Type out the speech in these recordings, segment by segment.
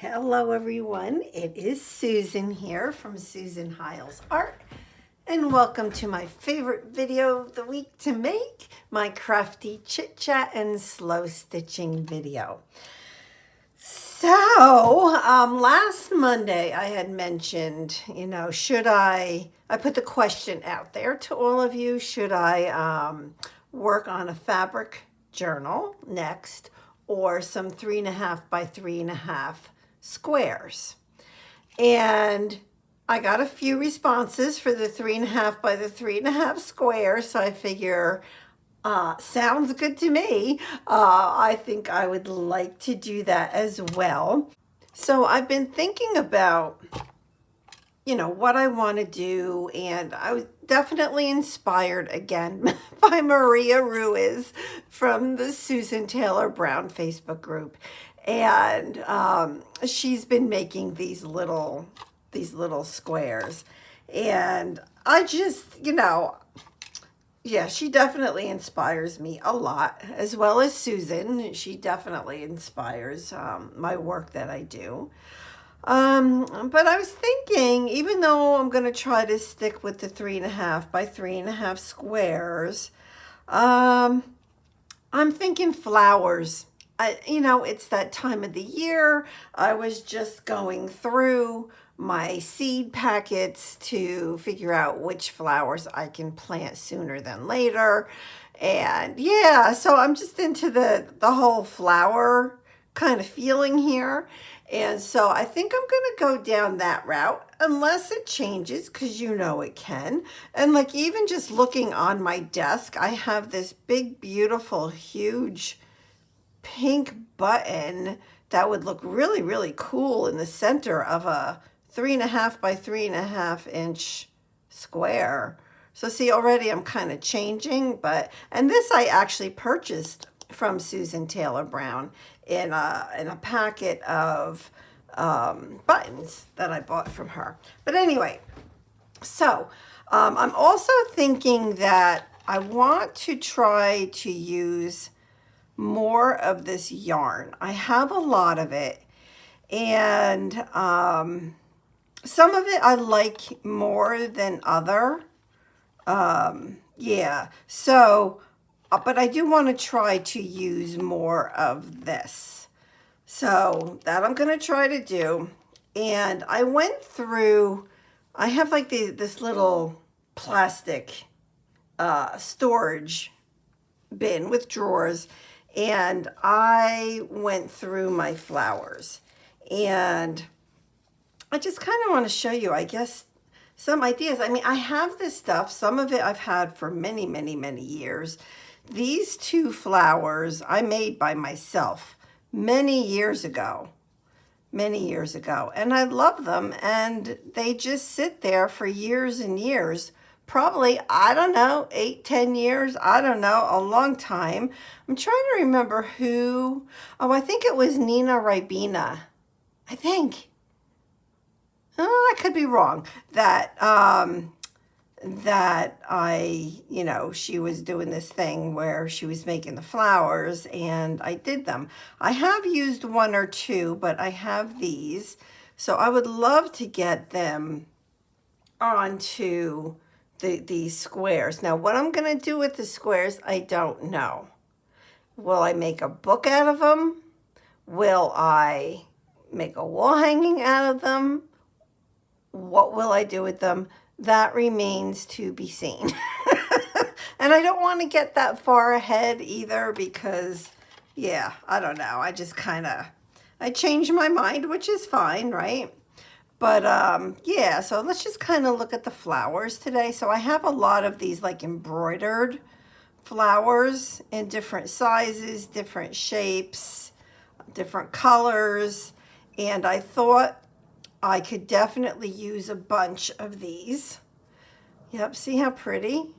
Hello everyone, it is Susan here from Suehiles Art, and welcome to my favorite video of the week to make, my crafty chit chat and slow stitching video. So last Monday I had mentioned, should I put the question out there to all of you, should I work on a fabric journal next, or some 3.5 by 3.5 squares? And I got a few responses for the 3.5 by the 3.5 squares, so I figure sounds good to me. I think I would like to do that as well. So I've been thinking about what I want to do, and I was definitely inspired again by Maria Ruiz from the Susan Taylor Brown Facebook group. And she's been making these little squares, and I just, yeah, she definitely inspires me a lot, as well as Susan. She definitely inspires my work that I do. But I was thinking, even though I'm going to try to stick with the 3.5 by 3.5 squares, I'm thinking flowers. It's that time of the year. I was just going through my seed packets to figure out which flowers I can plant sooner than later. And yeah, so I'm just into the whole flower kind of feeling here. And so I think I'm going to go down that route, unless it changes, because it can. And like, even just looking on my desk, I have this big, beautiful, huge pink button that would look really, really cool in the center of a 3.5 by 3.5 inch square. So see, already I'm kind of changing, and this I actually purchased from Susan Taylor Brown in a packet of buttons that I bought from her. But anyway, so I'm also thinking that I want to try to use more of this yarn. I have a lot of it, and some of it I like more than other. Yeah, so but I do want to try to use more of this. So that I'm going to try to do. And I went through, I have like this little plastic storage bin with drawers, and I went through my flowers, and I just kind of want to show you, I guess, some ideas. I mean, I have this stuff. Some of it I've had for many, many, many years. These two flowers I made by myself many years ago, and I love them, and they just sit there for years and years. Probably, I don't know, 8-10 years, I don't know, a long time. I'm trying to remember who. Oh, I think it was Nina Ribena. I think. Oh, I could be wrong. That she was doing this thing where she was making the flowers, and I did them. I have used one or two, but I have these. So I would love to get them onto these squares. Now, what I'm going to do with the squares, I don't know. Will I make a book out of them? Will I make a wall hanging out of them? What will I do with them? That remains to be seen. And I don't want to get that far ahead either, because, yeah, I don't know. I just I changed my mind, which is fine, right? But yeah, so let's just kind of look at the flowers today. So I have a lot of these like embroidered flowers in different sizes, different shapes, different colors. And I thought I could definitely use a bunch of these. Yep, see how pretty?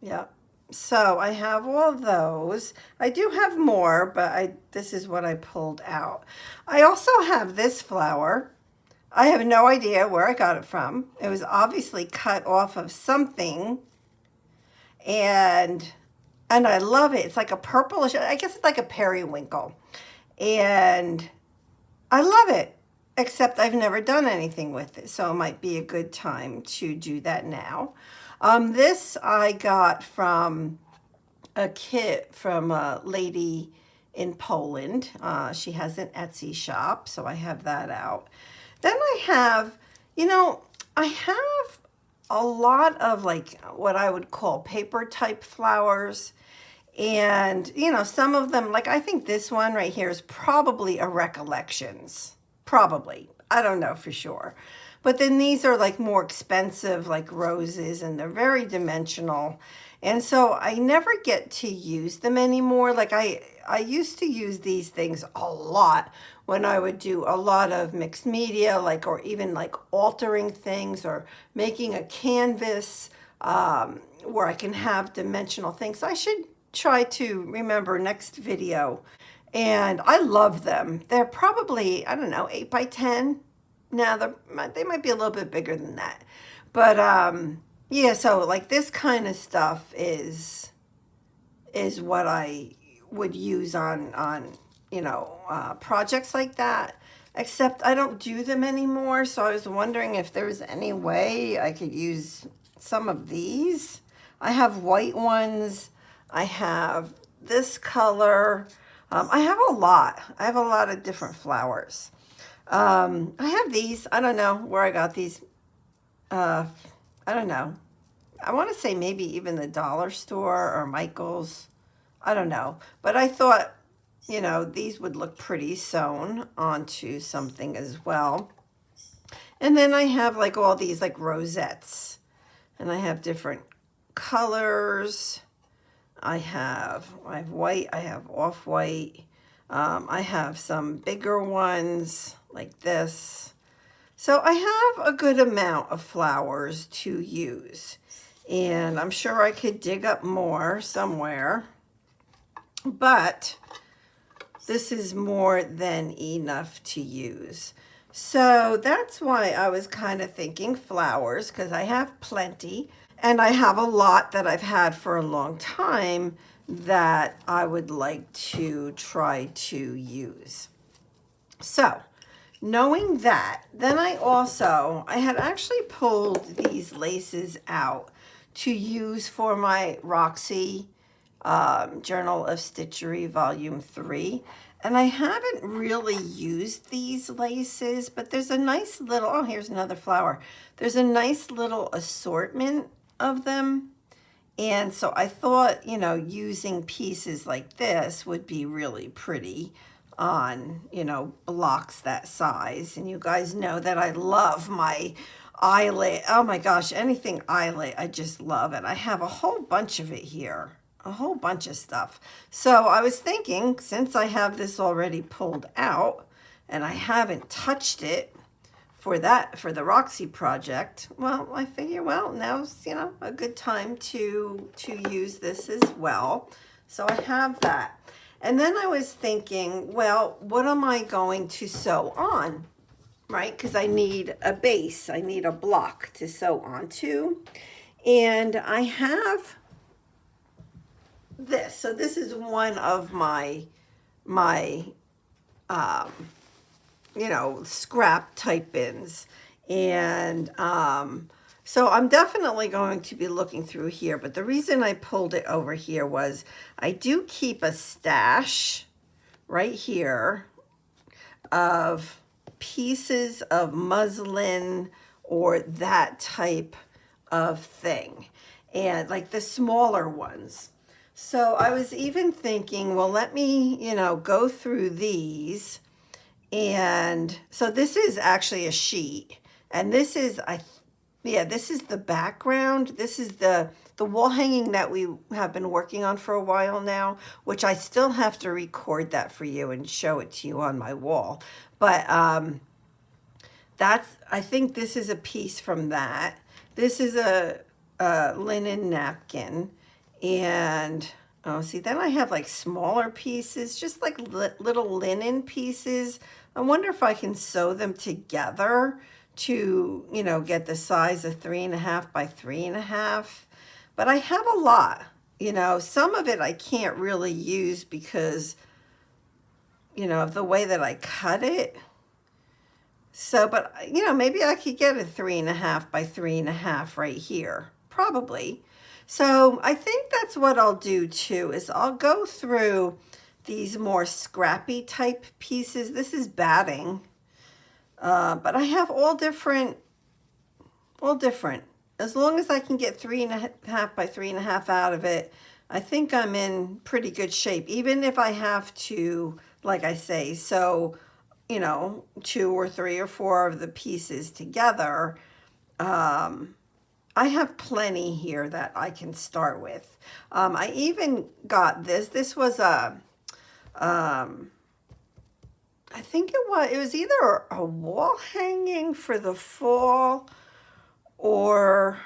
Yep. So I have all those. I do have more, but this is what I pulled out. I also have this flower. I have no idea where I got it from. It was obviously cut off of something. And I love it. It's like a purplish, I guess it's like a periwinkle. and I love it, except I've never done anything with it, so it might be a good time to do that now. This I got from a kit from a lady in Poland. She has an Etsy shop, so I have that out. Then I have, I have a lot of like what I would call paper type flowers. And, some of them, like I think this one right here is probably a Recollections. Probably. I don't know for sure. But then these are like more expensive, like roses, and they're very dimensional. And so I never get to use them anymore. Like I used to use these things a lot when I would do a lot of mixed media, like, or even like altering things or making a canvas where I can have dimensional things. I should try to remember next video. And I love them. They're probably, I don't know, 8 by 10. Now they might be a little bit bigger than that. But yeah, so like this kind of stuff is what I would use on projects like that. Except I don't do them anymore, so I was wondering if there's any way I could use some of these. I have white ones. I have this color. I have a lot. I have a lot of different flowers. I have these. I don't know where I got these. I don't know. I want to say maybe even the dollar store or Michael's. I don't know. But I thought, these would look pretty sewn onto something as well. And then I have like all these like rosettes. And I have different colors. I have white, I have off-white. I have some bigger ones like this. So I have a good amount of flowers to use. And I'm sure I could dig up more somewhere. But this is more than enough to use. So that's why I was kind of thinking flowers, because I have plenty. And I have a lot that I've had for a long time that I would like to try to use. So, knowing that, then I had actually pulled these laces out to use for my Roxy Journal of Stitchery Volume 3. And I haven't really used these laces, but there's a nice little, oh, here's another flower. There's a nice little assortment of them. And so I thought, using pieces like this would be really pretty on, blocks that size. And you guys know that I love my eyelet. Oh my gosh, anything eyelet, I just love it. I have a whole bunch of it here, a whole bunch of stuff. So I was thinking, since I have this already pulled out and I haven't touched it, for the Roxy project, well, I figure, well, now's, a good time to use this as well. So I have that. And then I was thinking, well, what am I going to sew on, right? Because I need a base. I need a block to sew onto. And I have this. So this is one of my scrap type bins. And so I'm definitely going to be looking through here. But the reason I pulled it over here was I do keep a stash right here of pieces of muslin or that type of thing. And like the smaller ones. So I was even thinking, well, let me, go through these. And so this is actually a sheet, and this is, this is the background. This is the wall hanging that we have been working on for a while now, which I still have to record that for you and show it to you on my wall. But I think this is a piece from that. This is a linen napkin, and oh, see, then I have like smaller pieces, just like little linen pieces. I wonder if I can sew them together to, get the size of 3.5 by 3.5. But I have a lot, some of it I can't really use because you know, of the way that I cut it. So, but, you know, maybe I could get a 3.5 by 3.5 right here. Probably. So I think that's what I'll do too, is I'll go through these more scrappy type pieces. This is batting. But I have all different. As long as I can get 3.5 by 3.5 out of it, I think I'm in pretty good shape. Even if I have to, like I say, sew, you know, 2 or 3 or 4 of the pieces together, I have plenty here that I can start with. I even got this. This was a, I think it was either a wall hanging for the fall, or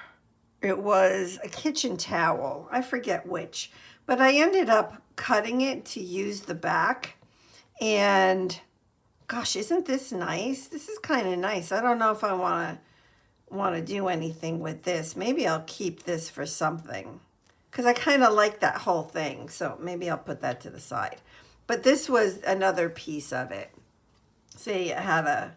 it was a kitchen towel. I forget which. But I ended up cutting it to use the back. And gosh, isn't this nice? This is kind of nice. I don't know if I want to do anything with this. Maybe I'll keep this for something, because I kind of like that whole thing. So maybe I'll put that to the side. But this was another piece of it. See, it had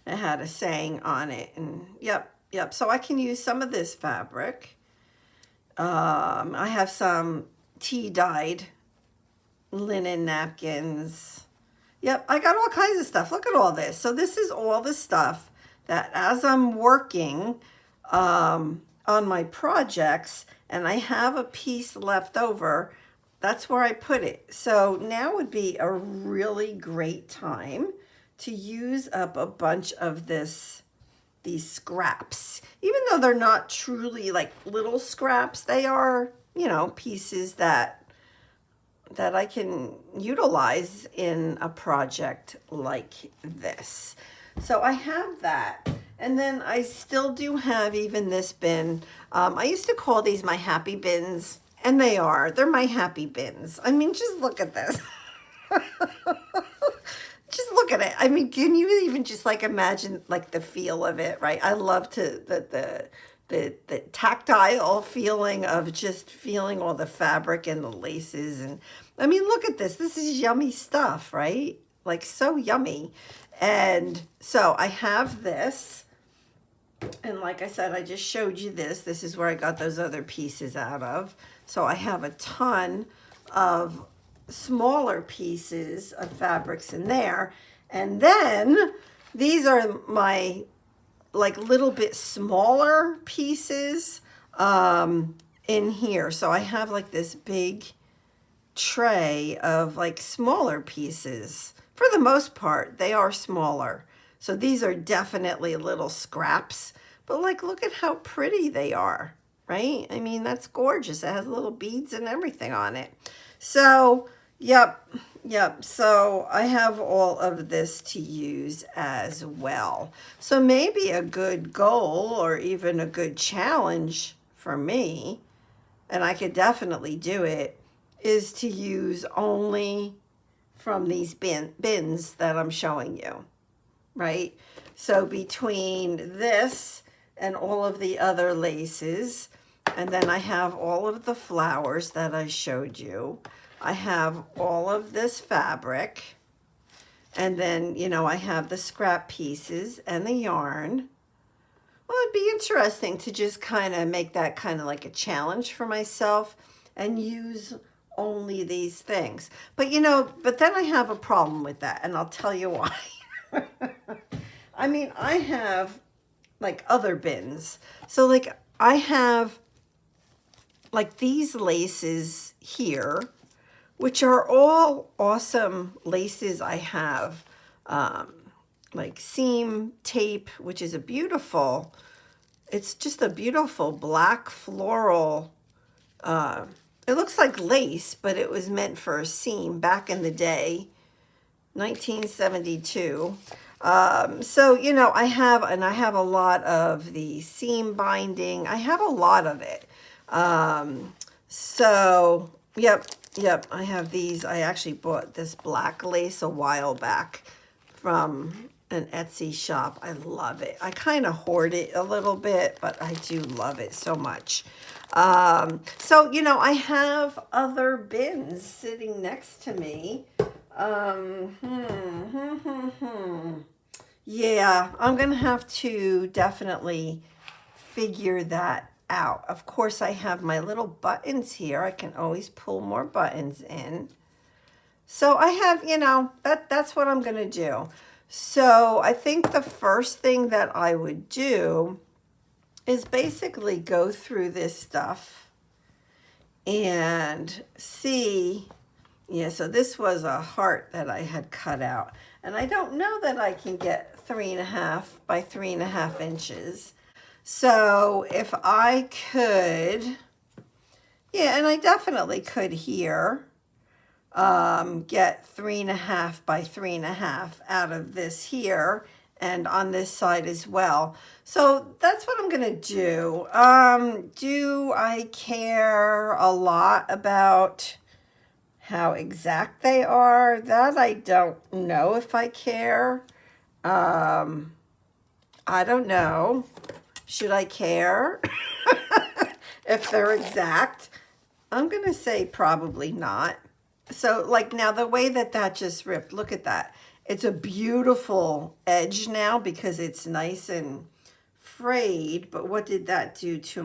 a saying on it, and yep. So I can use some of this fabric. I have some tea-dyed linen napkins. Yep, I got all kinds of stuff. Look at all this. So this is all the stuff that as I'm working on my projects and I have a piece left over, that's where I put it. So now would be a really great time to use up a bunch of these scraps. Even though they're not truly like little scraps, they are, you know, pieces that I can utilize in a project like this. So I have that. And then I still do have even this bin. I used to call these my happy bins, and they're my happy bins. I mean, just look at this. Just look at it. I mean, can you even just like imagine like the feel of it, right? I love the tactile feeling of just feeling all the fabric and the laces. And I mean, look at this. This is yummy stuff, right? Like so yummy. And so I have this. And like I said, I just showed you this. This is where I got those other pieces out of. So I have a ton of smaller pieces of fabrics in there. And then these are my like little bit smaller pieces in here. So I have like this big tray of like smaller pieces. For the most part, they are smaller. So these are definitely little scraps. But like, look at how pretty they are, right? I mean, that's gorgeous. It has little beads and everything on it. So, yep. So I have all of this to use as well. So maybe a good goal or even a good challenge for me, and I could definitely do it, is to use only from these bins that I'm showing you, right? So between this and all of the other laces, and then I have all of the flowers that I showed you. I have all of this fabric, and then, you know, I have the scrap pieces and the yarn. Well, it'd be interesting to just kind of make that kind of like a challenge for myself and use only these things. But, you know, but then I have a problem with that, and I'll tell you why. I mean, I have like other bins. So like I have like these laces here, which are all awesome laces. I have like seam tape, which is it's just a beautiful black floral, it looks like lace, but it was meant for a seam back in the day, 1972. So, you know, I have a lot of the seam binding. I have a lot of it. So, yep, I have these. I actually bought this black lace a while back from an Etsy shop. I love it. I kind of hoard it a little bit, but I do love it so much. So, you know, I have other bins sitting next to me. Um, hmm, hmm, hmm, hmm. Yeah, I'm gonna have to definitely figure that out. Of course, I have my little buttons here. I can always pull more buttons in. So I have, that's what I'm gonna do. So I think the first thing that I would do is basically go through this stuff and see. Yeah, so this was a heart that I had cut out. And I don't know that I can get 3.5 by 3.5 inches. So if I could, yeah, and I definitely could here, get 3.5 by 3.5 out of this here and on this side as well. So that's what I'm gonna do. Do I care a lot about how exact they are? That I don't know if I care. I don't know. Should I care if they're exact? I'm gonna say probably not. So like now the way that that just ripped, look at that. It's a beautiful edge now because it's nice and frayed, but what did that do to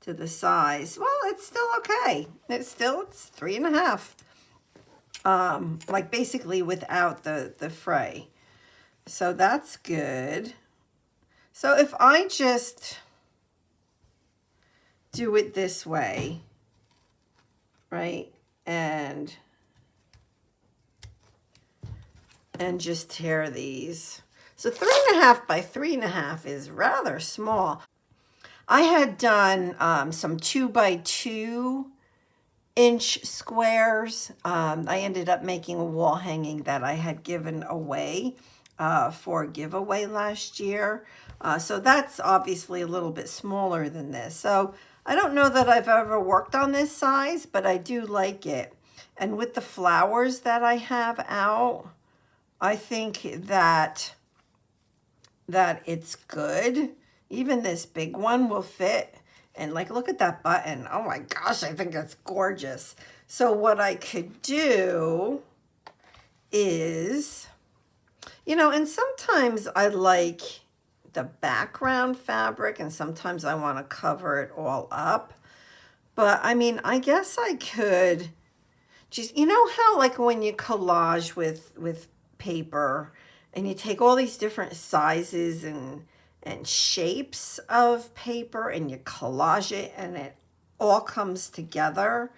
the size? Well, it's still okay. It's 3.5. Like basically without the fray. So that's good. So if I just do it this way, right? And just tear these. So 3.5 by 3.5 is rather small. I had done some 2 by 2 inch squares. I ended up making a wall hanging that I had given away for a giveaway last year. So that's obviously a little bit smaller than this. So I don't know that I've ever worked on this size, but I do like it. And with the flowers that I have out, I think that it's good. Even this big one will fit. And like, look at that button. Oh my gosh, I think that's gorgeous. So what I could do is, and sometimes I like the background fabric and sometimes I want to cover it all up. But I mean, I guess I could just, how like when you collage with paper and you take all these different sizes and shapes of paper and you collage it and it all comes together.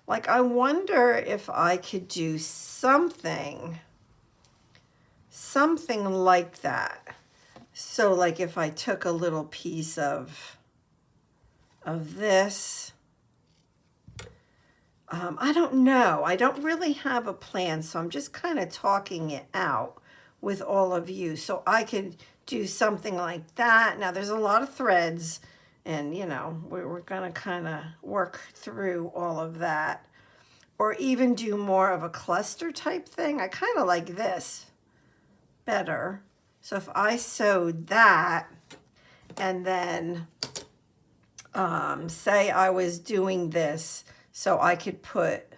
Like I wonder if I could do something like that. So like if I took a little piece of this, I don't know. I don't really have a plan, so I'm just kind of talking it out with all of you. So I could do something like that. Now there's a lot of threads and we're going to kind of work through all of that. Or even do more of a cluster type thing. I kind of like this better. So if I sewed that and then say I was doing this, so I could put,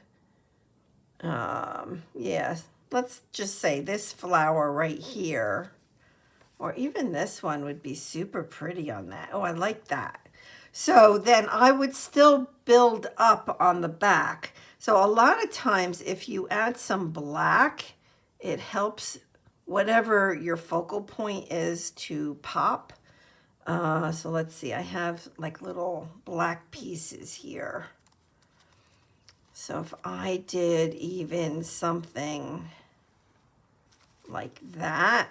yeah, let's just say this flower right here, or even this one would be super pretty on that. Oh, I like that. So then I would still build up on the back. So a lot of times if you add some black, it helps whatever your focal point is to pop. So let's see, I have like little black pieces here. So if I did even something like that.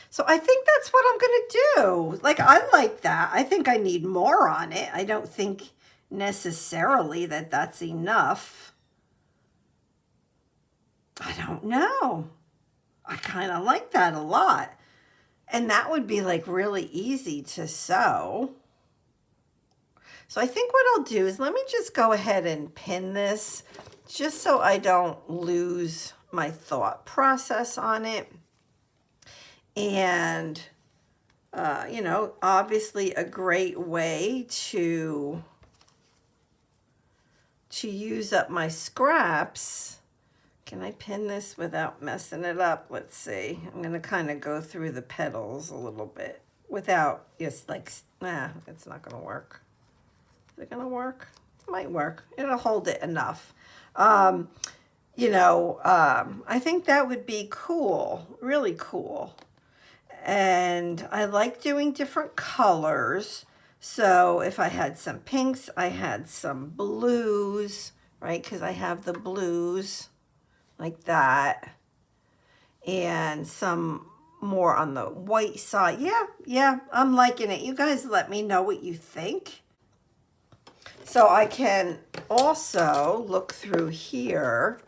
So I think that's what I'm going to do. Like, I like that. I think I need more on it. I don't think necessarily that that's enough. I don't know. I kind of like that a lot. And that would be like really easy to sew. So I think what I'll do is let me just go ahead and pin this just so I don't lose my thought process on it. And, obviously a great way to use up my scraps Can I pin this without messing it up? Let's see. I'm going to kind of go through the petals a little bit without just like, it's not going to work. Is it going to work? It might work. It'll hold it enough. I think that would be cool, really cool. And I like doing different colors. So if I had some pinks, I had some blues, right? Because I have the blues like that. And some more on the white side. Yeah, I'm liking it. You guys let me know what you think. So I can also look through here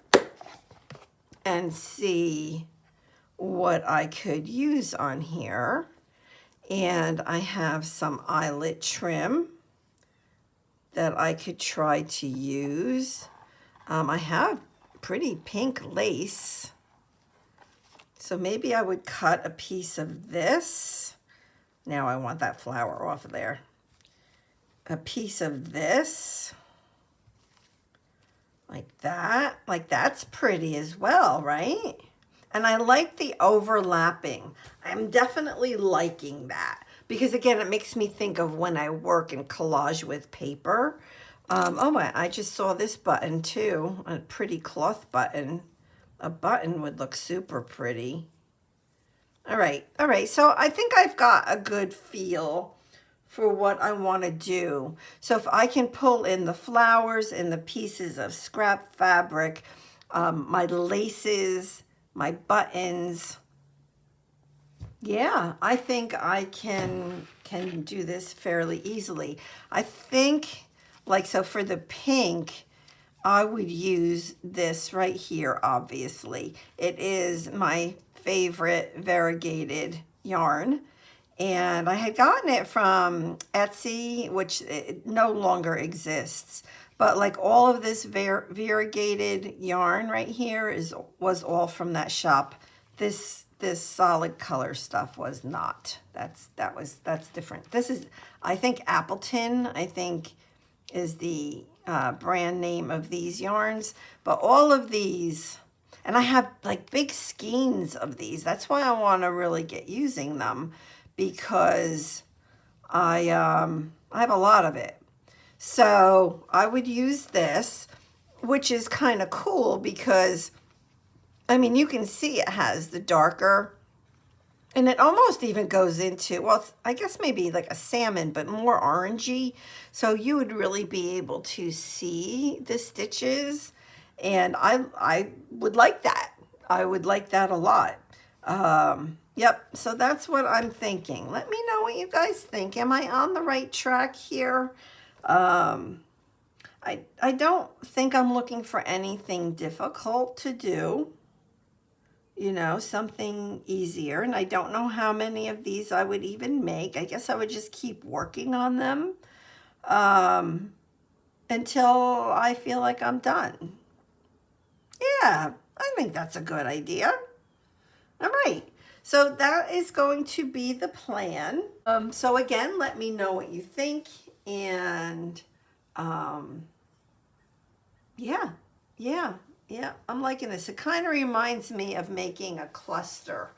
and see what I could use on here. And I have some eyelet trim that I could try to use. I have pretty pink lace. So maybe I would cut a piece of this. Now I want that flower off of there. A piece of this. Like that. Like that's pretty as well, right? And I like the overlapping. I'm definitely liking that. Because again, it makes me think of when I work in collage with paper. Oh my, I just saw this button too. A pretty cloth button. A button would look super pretty. All right. So I think I've got a good feel for what I want to do. So if I can pull in the flowers and the pieces of scrap fabric, my laces, my buttons, yeah, I think I can do this fairly easily. I think, like, so for the pink, I would use this right here, obviously. It is my favorite variegated yarn. And I had gotten it from Etsy, which it no longer exists. But like all of this variegated yarn right here was all from that shop. This solid color stuff was not. That's different. This is, I think, Appleton, I think, is the brand name of these yarns. But all of these, and I have like big skeins of these. That's why I want to really get using them, because I have a lot of it. So I would use this, which is kind of cool because, I mean, you can see it has the darker, and it almost even goes into, well, I guess maybe like a salmon, but more orangey. So you would really be able to see the stitches, and I would like that. I would like that a lot. Yep, so that's what I'm thinking. Let me know what you guys think. Am I on the right track here? I don't think I'm looking for anything difficult to do. You know, something easier. And I don't know how many of these I would even make. I guess I would just keep working on them until I feel like I'm done. Yeah, I think that's a good idea. All right. So that is going to be the plan. So again, let me know what you think. And yeah, I'm liking this. It kind of reminds me of making a cluster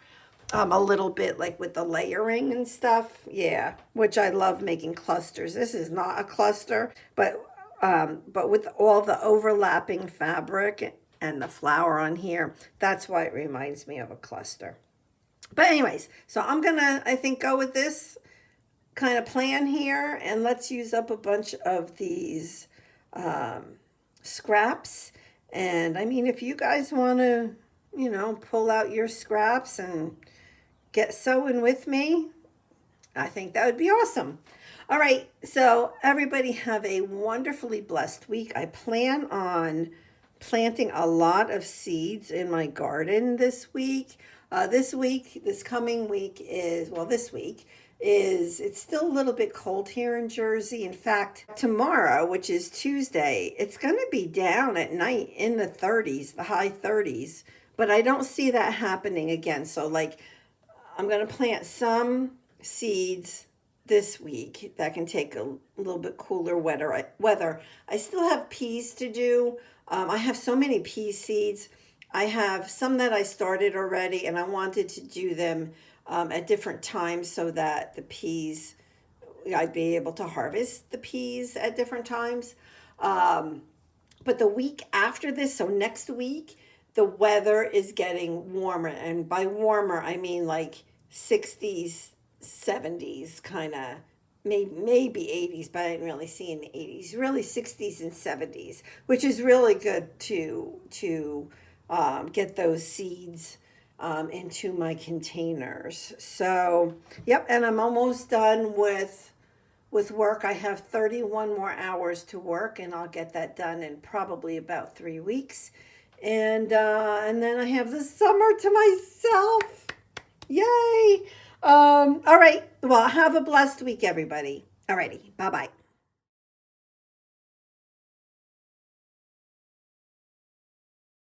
a little bit, like with the layering and stuff. Yeah, which I love making clusters. This is not a cluster, but with all the overlapping fabric and the flower on here, that's why it reminds me of a cluster. But anyways, so I'm gonna, I think, go with this kind of plan here, and let's use up a bunch of these scraps. And I mean, if you guys want to, you know, pull out your scraps and get sewing with me, I think that would be awesome. All right, so everybody have a wonderfully blessed week. I plan on planting a lot of seeds in my garden this week. This coming week is, well, this week is, it's still a little bit cold here in Jersey. In fact, tomorrow, which is Tuesday, it's going to be down at night in the 30s, the high 30s. But I don't see that happening again. So like, I'm going to plant some seeds this week that can take a little bit cooler weather. I still have peas to do. I have so many pea seeds. I have some that I started already, and I wanted to do them at different times so that the peas, I'd be able to harvest the peas at different times. Um, but the week after this, so next week, the weather is getting warmer. And by warmer, I mean like 60s, 70s, kind of, maybe 80s, but I didn't really see in the 80s. Really 60s and 70s, which is really good to get those seeds into my containers. So, yep, and I'm almost done with work. I have 31 more hours to work, and I'll get that done in probably about 3 weeks. And then I have the summer to myself. Yay! All right. Well, have a blessed week, everybody. Alrighty. Bye bye.